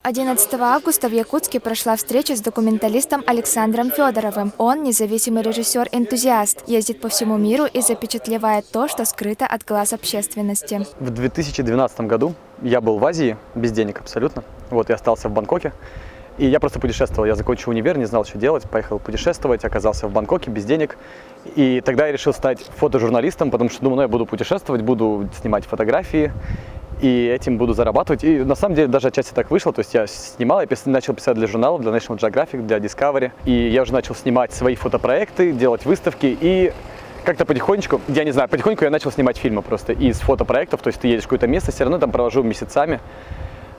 11 августа в Якутске прошла встреча с документалистом Александром Федоровым. Он независимый режиссер-энтузиаст, ездит по всему миру и запечатлевает то, что скрыто от глаз общественности. В 2012 году я был в Азии, без денег абсолютно. Вот, я остался в Бангкоке. И я просто путешествовал. Я закончил универ, не знал, что делать. Поехал путешествовать, оказался в Бангкоке без денег. И тогда я решил стать фотожурналистом, потому что думаю, ну, я буду путешествовать, буду снимать фотографии. И этим буду зарабатывать. И на самом деле даже отчасти так вышло. То есть я снимал, я начал писать для журналов, для National Geographic, для Discovery. И я уже начал снимать свои фотопроекты, делать выставки. И как-то потихонечку, я не знаю, потихоньку я начал снимать фильмы просто из фотопроектов. То есть ты едешь в какое-то место, все равно там провожу месяцами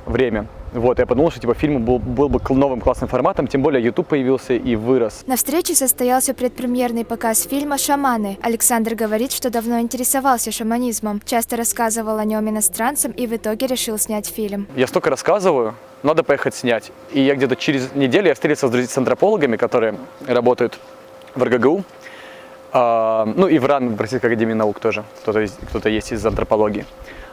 время. Вот, я подумал, что типа фильм был бы новым классным форматом, тем более YouTube появился и вырос. На встрече состоялся предпремьерный показ фильма «Шаманы». Александр говорит, что давно интересовался шаманизмом, часто рассказывал о нем иностранцам и в итоге решил снять фильм. Я столько рассказываю, надо поехать снять. И я где-то через неделю я встретился с антропологами, которые работают в РГГУ, ну и в РАН, в Российской академии наук тоже, кто-то есть из антропологии.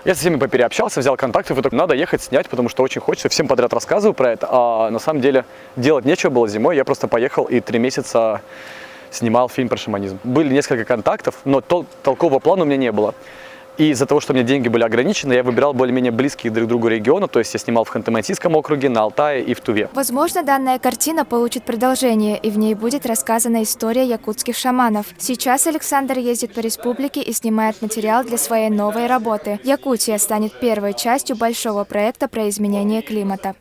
Я со всеми попереобщался, взял контакты, и надо ехать снять, потому что очень хочется. Всем подряд рассказываю про это, а на самом деле делать нечего было зимой. Я просто поехал и 3 месяца снимал фильм про шаманизм. Были несколько контактов, но толкового плана у меня не было. И из-за того, что у меня деньги были ограничены, я выбирал более-менее близкие друг к другу регионы. То есть я снимал в Ханты-Мансийском округе, на Алтае и в Туве. Возможно, данная картина получит продолжение, и в ней будет рассказана история якутских шаманов. Сейчас Александр ездит по республике и снимает материал для своей новой работы. Якутия станет первой частью большого проекта про изменение климата.